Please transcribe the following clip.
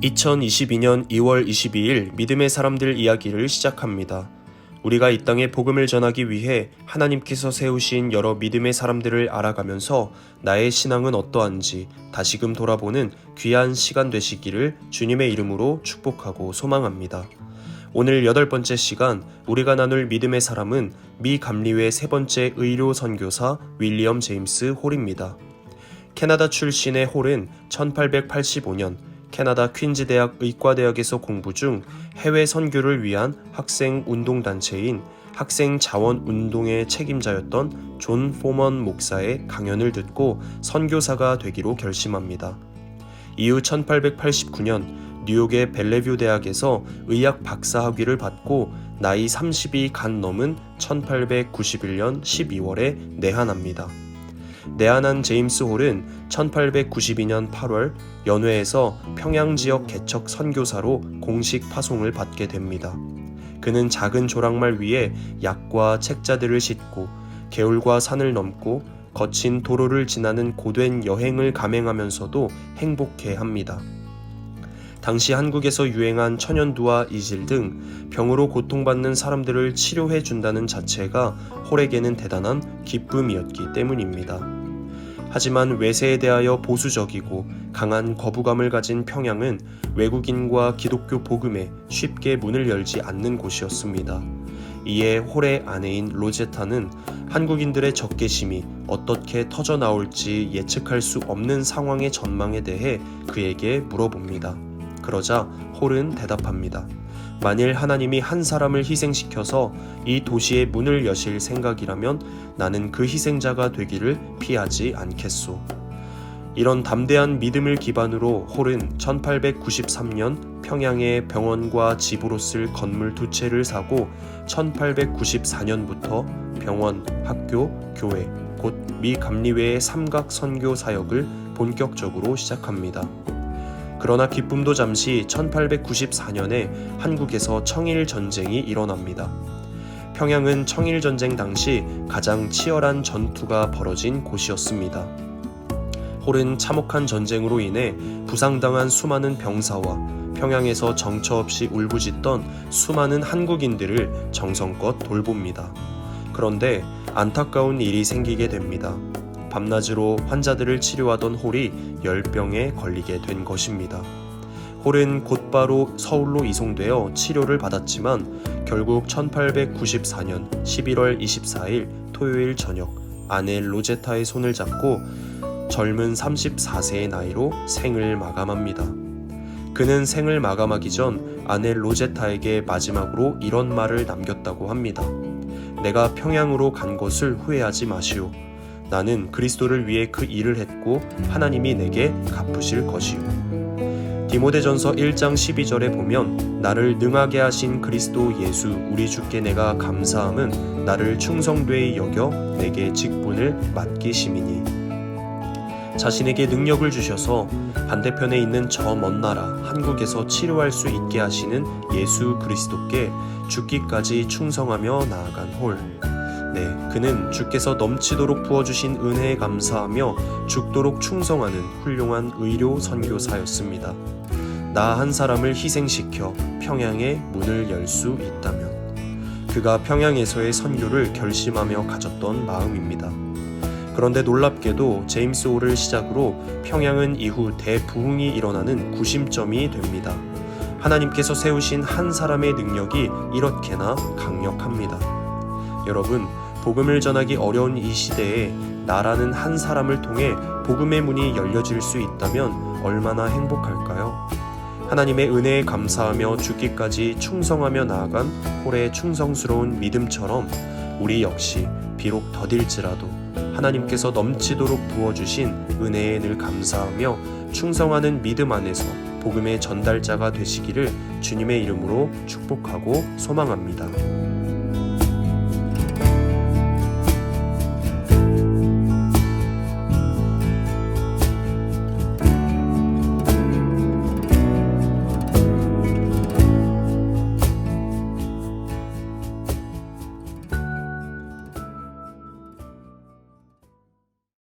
2022년 2월 22일 믿음의 사람들 이야기를 시작합니다. 우리가 이 땅에 복음을 전하기 위해 하나님께서 세우신 여러 믿음의 사람들을 알아가면서 나의 신앙은 어떠한지 다시금 돌아보는 귀한 시간 되시기를 주님의 이름으로 축복하고 소망합니다. 오늘 8번째 시간 우리가 나눌 믿음의 사람은 미 감리회 3번째 의료 선교사 윌리엄 제임스 홀입니다. 캐나다 출신의 홀은 1885년 캐나다 퀸즈 대학 의과대학에서 공부 중 해외 선교를 위한 학생 운동단체인 학생 자원 운동의 책임자였던 존 포먼 목사의 강연을 듣고 선교사가 되기로 결심합니다. 이후 1889년 뉴욕의 벨레뷰 대학에서 의학 박사 학위를 받고 나이 30이 간 넘은 1891년 12월에 내한합니다. 내한한 제임스 홀은 1892년 8월 연회에서 평양 지역 개척 선교사로 공식 파송을 받게 됩니다. 그는 작은 조랑말 위에 약과 책자들을 싣고 개울과 산을 넘고 거친 도로를 지나는 고된 여행을 감행하면서도 행복해합니다. 당시 한국에서 유행한 천연두와 이질 등 병으로 고통받는 사람들을 치료해 준다는 자체가 홀에게는 대단한 기쁨이었기 때문입니다. 하지만 외세에 대하여 보수적이고 강한 거부감을 가진 평양은 외국인과 기독교 복음에 쉽게 문을 열지 않는 곳이었습니다. 이에 홀의 아내인 로제타는 한국인들의 적개심이 어떻게 터져나올지 예측할 수 없는 상황의 전망에 대해 그에게 물어봅니다. 그러자 홀은 대답합니다. 만일 하나님이 한 사람을 희생시켜서 이 도시의 문을 여실 생각이라면 나는 그 희생자가 되기를 피하지 않겠소. 이런 담대한 믿음을 기반으로 홀은 1893년 평양에 병원과 집으로 쓸 건물 2채를 사고 1894년부터 병원, 학교, 교회, 곧 미 감리회의 삼각 선교 사역을 본격적으로 시작합니다. 그러나 기쁨도 잠시 1894년에 한국에서 청일전쟁이 일어납니다. 평양은 청일전쟁 당시 가장 치열한 전투가 벌어진 곳이었습니다. 홀은 참혹한 전쟁으로 인해 부상당한 수많은 병사와 평양에서 정처 없이 울부짖던 수많은 한국인들을 정성껏 돌봅니다. 그런데 안타까운 일이 생기게 됩니다. 밤낮으로 환자들을 치료하던 홀이 열병에 걸리게 된 것입니다. 홀은 곧바로 서울로 이송되어 치료를 받았지만 결국 1894년 11월 24일 토요일 저녁 아내 로제타의 손을 잡고 젊은 34세의 나이로 생을 마감합니다. 그는 생을 마감하기 전 아내 로제타에게 마지막으로 이런 말을 남겼다고 합니다. 내가 평양으로 간 것을 후회하지 마시오. 나는 그리스도를 위해 그 일을 했고 하나님이 내게 갚으실 것이요. 디모데전서 1장 12절에 보면 나를 능하게 하신 그리스도 예수 우리 주께 내가 감사함은 나를 충성되이 여겨 내게 직분을 맡기심이니. 자신에게 능력을 주셔서 반대편에 있는 저 먼 나라 한국에서 치료할 수 있게 하시는 예수 그리스도께 죽기까지 충성하며 나아간 홀. 그는 주께서 넘치도록 부어주신 은혜에 감사하며 죽도록 충성하는 훌륭한 의료 선교사였습니다. 나 한 사람을 희생시켜 평양의 문을 열 수 있다면 그가 평양에서의 선교를 결심하며 가졌던 마음입니다. 그런데 놀랍게도 제임스 홀을 시작으로 평양은 이후 대부흥이 일어나는 구심점이 됩니다. 하나님께서 세우신 한 사람의 능력이 이렇게나 강력합니다. 여러분, 복음을 전하기 어려운 이 시대에 나라는 한 사람을 통해 복음의 문이 열려질 수 있다면 얼마나 행복할까요? 하나님의 은혜에 감사하며 죽기까지 충성하며 나아간 홀의 충성스러운 믿음처럼 우리 역시 비록 더딜지라도 하나님께서 넘치도록 부어주신 은혜에 늘 감사하며 충성하는 믿음 안에서 복음의 전달자가 되시기를 주님의 이름으로 축복하고 소망합니다.